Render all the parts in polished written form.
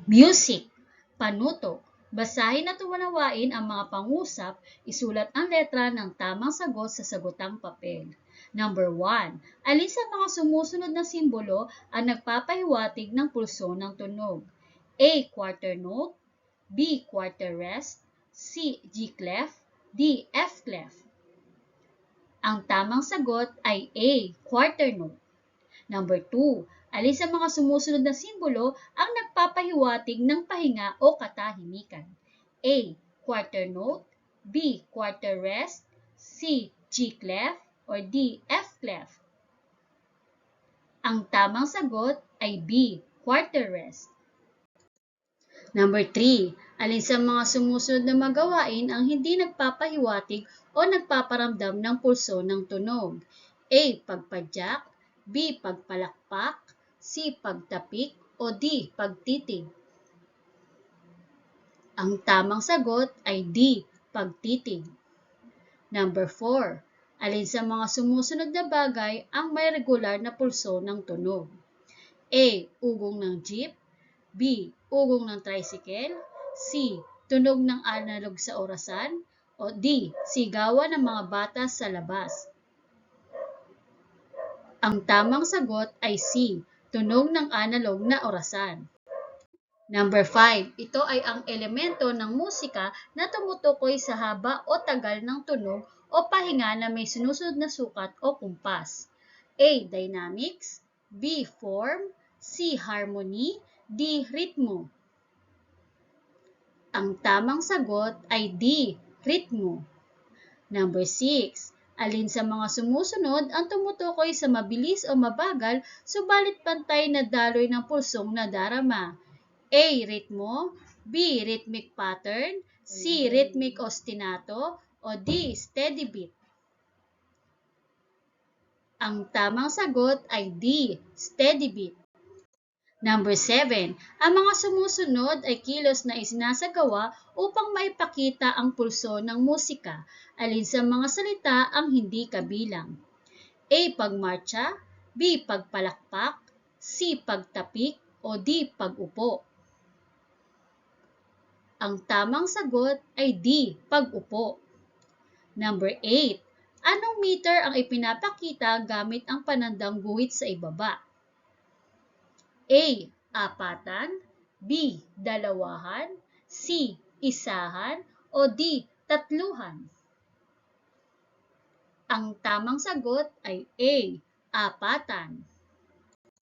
Music, panuto. Basahin at unawain ang mga pangusap, isulat ang letra ng tamang sagot sa sagotang papel. Number 1. Alin sa mga sumusunod na simbolo ang nagpapahiwatig ng pulso ng tunog? A. Quarter note, B. Quarter rest, C. G clef, D. F clef. Ang tamang sagot ay A. Quarter note. Number 2. Alin sa mga sumusunod na simbolo ang nagpapahiwatig ng pahinga o katahimikan? A. Quarter note, B. Quarter rest, C. G clef, or D. F clef. Ang tamang sagot ay B. Quarter rest. Number 3. Alin sa mga sumusunod na magawain ang hindi nagpapahiwatig o nagpaparamdam ng pulso ng tunog? A. Pagpadyak, B. Pagpalakpak, C. Pagtapik, o D. Pagtitig. Ang tamang sagot ay D. Pagtitig. Number 4. Alin sa mga sumusunod na bagay ang may regular na pulso ng tunog? A. Ugong ng jeep, B. Ugong ng tricycle, C. Tunog ng analog sa orasan, o D. Sigawan ng mga bata sa labas. Ang tamang sagot ay C. Tunog ng analog na orasan. Number 5. Ito ay ang elemento ng musika na tumutukoy sa haba o tagal ng tunog o pahinga na may sinusunod na sukat o kumpas. A. Dynamics, B. Form, C. Harmony, D. Ritmo. Ang tamang sagot ay D. Ritmo. Number 6. Alin sa mga sumusunod ang tumutukoy sa mabilis o mabagal subalit pantay na daloy ng pulsong nadarama? A. Ritmo, B. Rhythmic pattern, C. Rhythmic ostinato, o D. Steady beat. Ang tamang sagot ay D. Steady beat. Number 7. Ang mga sumusunod ay kilos na isinasagawa upang maipakita ang pulso ng musika. Alin sa mga salita ang hindi kabilang? A. Pagmarcha, B. Pagpalakpak, C. Pagtapik, o D. Pagupo. Ang tamang sagot ay D. Pag-upo. Number 8. Anong meter ang ipinapakita gamit ang panandang guhit sa ibaba? A. Apatan, B. Dalawahan, C. Isahan, o D. Tatluhan. Ang tamang sagot ay A. Apatan.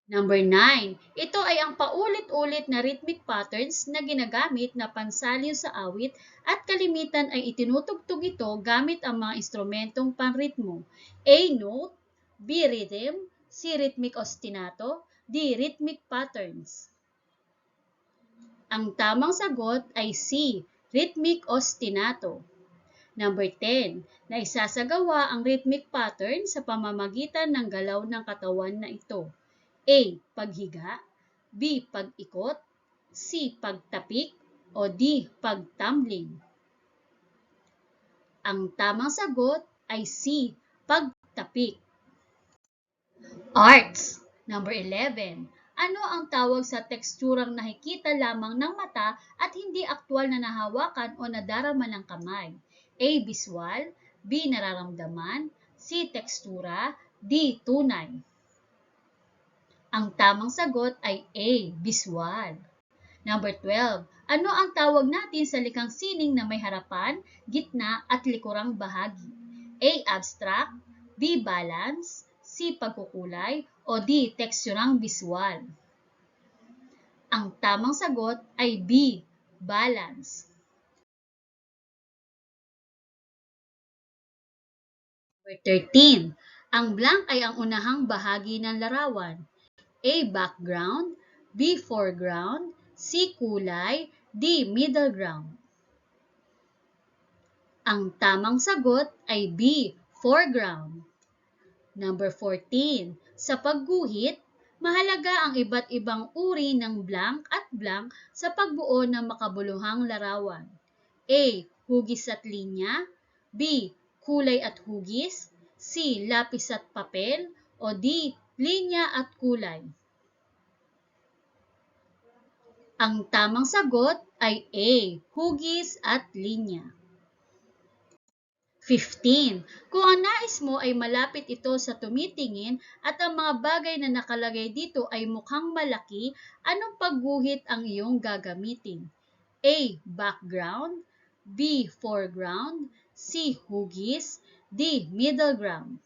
Number 9. Ito ay ang paulit-ulit na rhythmic patterns na ginagamit na pansaliw sa awit at kalimitan ay itinutugtog ito gamit ang mga instrumentong panritmo. A. Note, B. Rhythm, C. Rhythmic ostinato, D. Rhythmic patterns. Ang tamang sagot ay C. Rhythmic ostinato. Number 10. Na isasagawa ang rhythmic pattern sa pamamagitan ng galaw ng katawan na ito. A. Paghiga, B. Pag-ikot, C. Pagtapik, o D. Pagtumbling. Ang tamang sagot ay C. Pagtapik. Arts. Number 11. Ano ang tawag sa teksturang nakikita lamang ng mata at hindi aktwal na nahawakan o nadarama ng kamay? A. Visual, B. Nararamdaman, C. Tekstura, D. Tunay. Ang tamang sagot ay A. Visual. Number 12. Ano ang tawag natin sa likhang sining na may harapan, gitna at likurang bahagi? A. Abstract, B. Balance, C. Pagkukulay, o D. Tekstyurang visual. Ang tamang sagot ay B. Balance. Number 13. Ang blank ay ang unahang bahagi ng larawan. A. Background, B. Foreground, C. Kulay, D. Middle ground. Ang tamang sagot ay B. Foreground. Number 14. Sa pagguhit, mahalaga ang iba't ibang uri ng blank at blank sa pagbuo ng makabuluhang larawan. A. Hugis at linya, B. Kulay at hugis, C. Lapis at papel, o D. Linya at kulay. Ang tamang sagot ay A, hugis at linya. 15. Kung ang nais mo ay malapit ito sa tumitingin at ang mga bagay na nakalagay dito ay mukhang malaki, anong pagguhit ang iyong gagamitin? A. Background, B. Foreground, C. Hugis, D. Middle ground.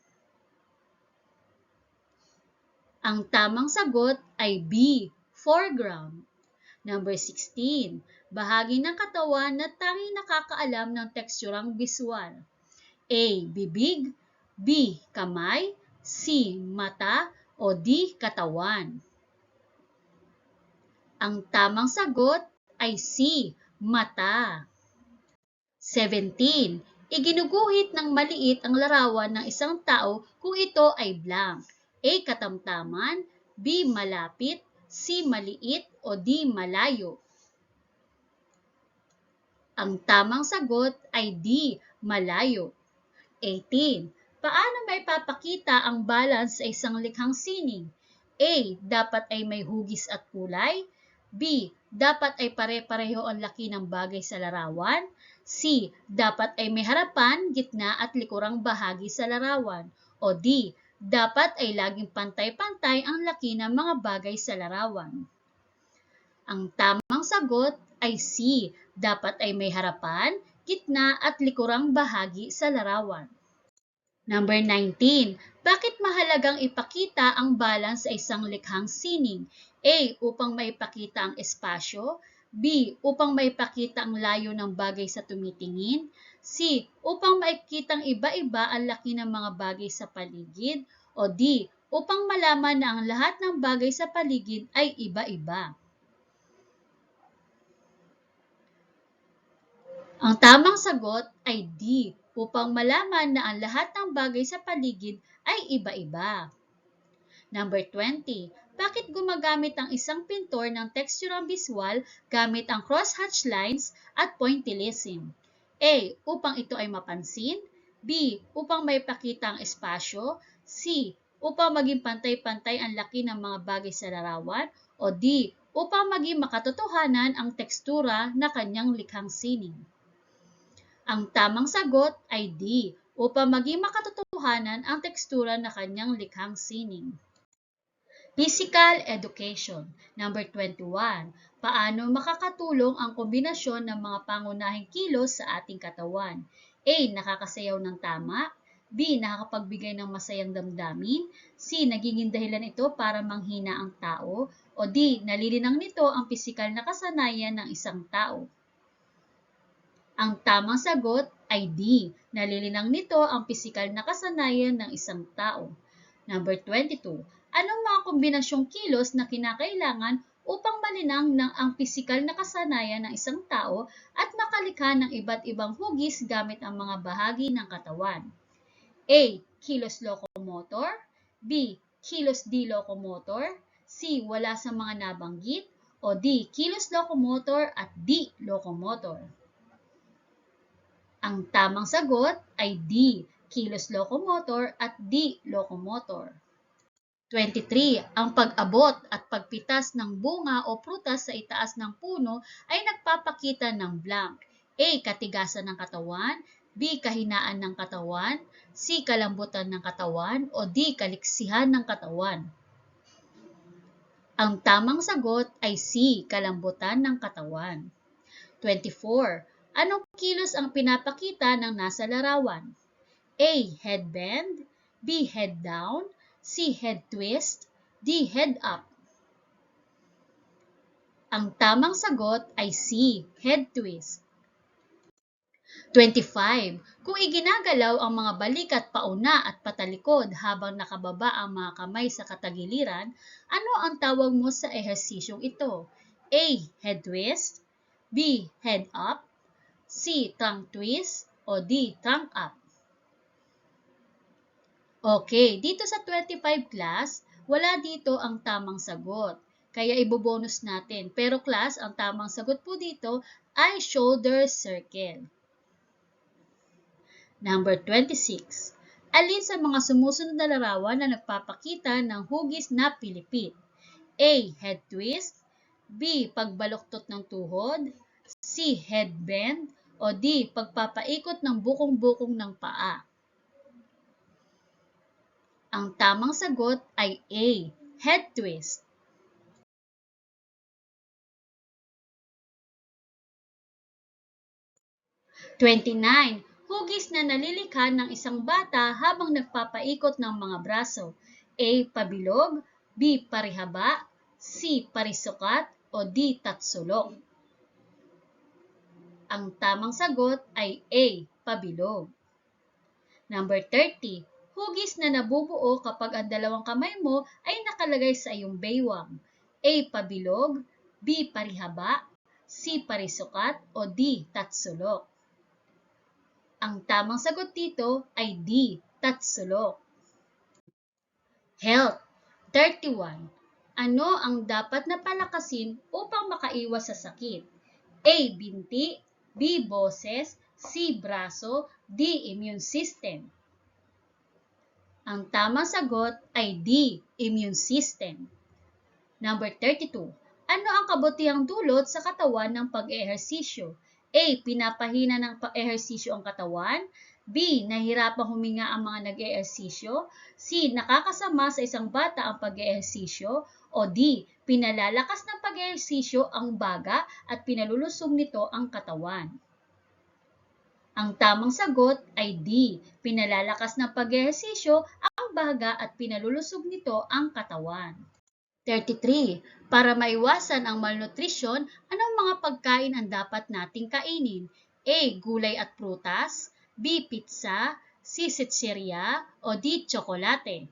Ang tamang sagot ay B. Foreground. Number 16. Bahagi ng katawan na tanging nakakaalam ng teksturang biswal. A. Bibig, B. Kamay, C. Mata, o D. Katawan. Ang tamang sagot ay C. Mata. 17. Iginuguhit ng maliit ang larawan ng isang tao kung ito ay blank. A. Katamtaman, B. Malapit, C. Maliit, o D. Malayo. Ang tamang sagot ay D. Malayo. 18. Paano may papakita ang balance sa isang likhang sining? A. Dapat ay may hugis at kulay. B. Dapat ay pare-pareho ang laki ng bagay sa larawan. C. Dapat ay may harapan, gitna at likurang bahagi sa larawan. O D. Dapat ay laging pantay-pantay ang laki ng mga bagay sa larawan. Ang tamang sagot ay C. Dapat ay may harapan, gitna at likurang bahagi sa larawan. Number 19. Bakit mahalagang ipakita ang balance sa isang likhang sining? A. Upang maipakita ang espasyo. B. Upang maipakita ang layo ng bagay sa tumitingin. C. Upang maikitang iba-iba ang laki ng mga bagay sa paligid. O D. Upang malaman na ang lahat ng bagay sa paligid ay iba-iba. Ang tamang sagot ay D, upang malaman na ang lahat ng bagay sa paligid ay iba-iba. Number 20. Bakit gumagamit ang isang pintor ng teksturang biswal gamit ang crosshatch lines at pointillism? A. Upang ito ay mapansin. B. Upang maipakita ang espasyo. C. Upang maging pantay-pantay ang laki ng mga bagay sa larawan. O D. Upang maging makatotohanan ang tekstura na kanyang likhang sining. Ang tamang sagot ay D, upang maging makatotohanan ang tekstura na kanyang likhang sining. Physical Education. Number 21. Paano makakatulong ang kombinasyon ng mga pangunahing kilos sa ating katawan? A. Nakakasayaw ng tama. B. Nakakapagbigay ng masayang damdamin. C. Nagiging dahilan ito para manghina ang tao. O D. Nalilinang nito ang pisikal na kasanayan ng isang tao. Ang tamang sagot ay D. Nalilinang nito ang pisikal na kasanayan ng isang tao. Number 22. Anong mga kombinasyong kilos na kinakailangan upang malinang ng ang pisikal na kasanayan ng isang tao at makalikha ng iba't ibang hugis gamit ang mga bahagi ng katawan? A. Kilos locomotor. B. Kilos di locomotor. C. Wala sa mga nabanggit. O D. Kilos locomotor at D. Locomotor. Ang tamang sagot ay D. Kilos locomotor at D. Locomotor. 23. Ang pag-abot at pagpitas ng bunga o prutas sa itaas ng puno ay nagpapakita ng blank. A. Katigasan ng katawan. B. Kahinaan ng katawan. C. Kalambutan ng katawan. O D. Kaliksihan ng katawan. Ang tamang sagot ay C. Kalambutan ng katawan. 24. Anong kilos ang pinapakita ng nasa larawan? A. Headbend. B. Head down. C. Head twist. D. Head up. Ang tamang sagot ay C. Head twist. 25. Kung iginagalaw ang mga balikat pauna at patalikod habang nakababa ang mga kamay sa katagiliran, ano ang tawag mo sa ehersisyong ito? A. Head twist. B. Head up. C. Trunk twist. O D. Trunk up. Okay, dito sa 25 class, wala dito ang tamang sagot. Kaya ibobonus natin. Pero class, ang tamang sagot po dito ay shoulder circle. Number 26. Alin sa mga sumusunod na larawan na nagpapakita ng hugis na pilipit? A. Head twist. B. Pagbaluktot ng tuhod, C. Headbend, o D. Pagpapaikot ng bukong-bukong ng paa. Ang tamang sagot ay A. Head twist. 29. Hugis na nalilikha ng isang bata habang nagpapaikot ng mga braso. A. Pabilog, B. Parihaba, C. Parisukat, o D. Tatsulok. Ang tamang sagot ay A. Pabilog. Number 30. Hugis na nabubuo kapag ang dalawang kamay mo ay nakalagay sa iyong baywang. A. Pabilog, B. Parihaba, C. Parisukat, o D. Tatsulok. Ang tamang sagot dito ay D. Tatsulok. Health. 31. Ano ang dapat na palakasin upang makaiwas sa sakit? A. Binti, B. Boses, C. Braso, D. Immune system. Ang tamang sagot ay D. Immune system. Number 32. Ano ang kabutihang dulot sa katawan ng pag-ehersisyo? A. Pinapahina ng ehersisyo ang katawan. B. Nahihirapang huminga ang mga nag-ehersisyo. C. Nakakasama sa isang bata ang pag-ehersisyo. O D. Pinalalakas ng pag-ehersisyo ang baga at pinalulusog nito ang katawan. Ang tamang sagot ay D. Pinalalakas ng pag-ehersisyo ang baga at pinalulusog nito ang katawan. 33. Para maiwasan ang malnutrisyon, anong mga pagkain ang dapat nating kainin? A. Gulay at prutas, B. Pizza, C. Sitsirya, o D. Tsokolate.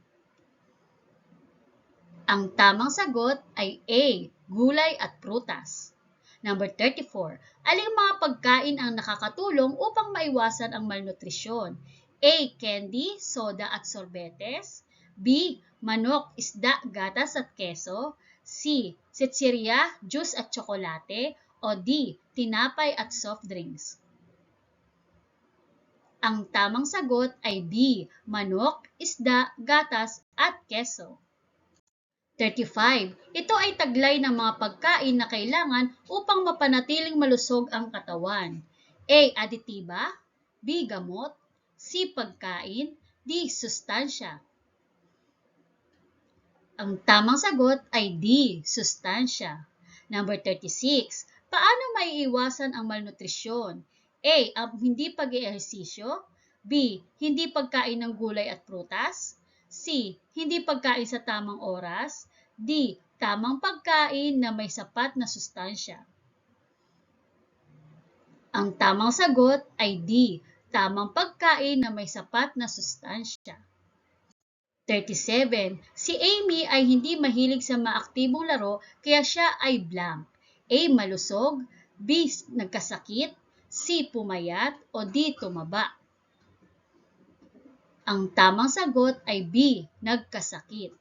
Ang tamang sagot ay A. Gulay at prutas. Number 34. Aling mga pagkain ang nakakatulong upang maiwasan ang malnutrisyon? A. Candy, soda at sorbetes, B. Manok, isda, gatas at keso, C. Sitsirya, juice at tsokolate, o D. Tinapay at soft drinks. Ang tamang sagot ay B. Manok, isda, gatas at keso. 35. Ito ay taglay ng mga pagkain na kailangan upang mapanatiling malusog ang katawan. A. Aditiba, B. Gamot, C. Pagkain, D. Sustansya. Ang tamang sagot ay D. Sustansya. Number 36. Paano maiiwasan ang malnutrisyon? A. Ang hindi pag-eehersisyo, B. Hindi pagkain ng gulay at prutas, C. Hindi pagkain sa tamang oras, D. Tamang pagkain na may sapat na sustansya. Ang tamang sagot ay D. Tamang pagkain na may sapat na sustansya. 37. Si Amy ay hindi mahilig sa maaktibong laro kaya siya ay blank. A. Malusog, B. Nagkasakit, C. Pumayat, o D. Tumaba. Ang tamang sagot ay B. Nagkasakit.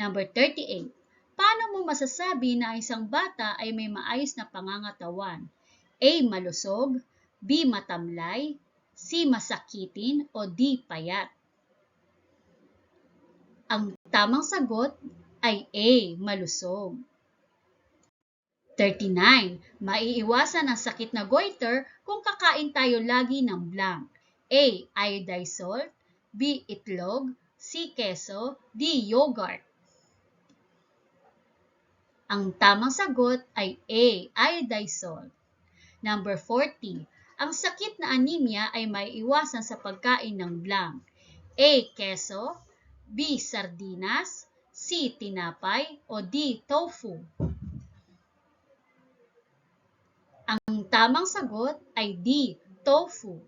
Number 38. Paano mo masasabi na isang bata ay may maayos na pangangatawan? A. Malusog, B. Matamlay, C. Masakitin, o D. Payat. Ang tamang sagot ay A. Malusog. 39. Maiiwasan ang sakit na goiter kung kakain tayo lagi ng blank. A. Iodized salt, B. Itlog, C. Keso, D. Yogurt. Ang tamang sagot ay A. Iodized salt. Number 40. Ang sakit na anemia ay maiiwasan sa pagkain ng blank. A. Keso, B. Sardinas, C. Tinapay, o D. Tofu. Ang tamang sagot ay D. Tofu.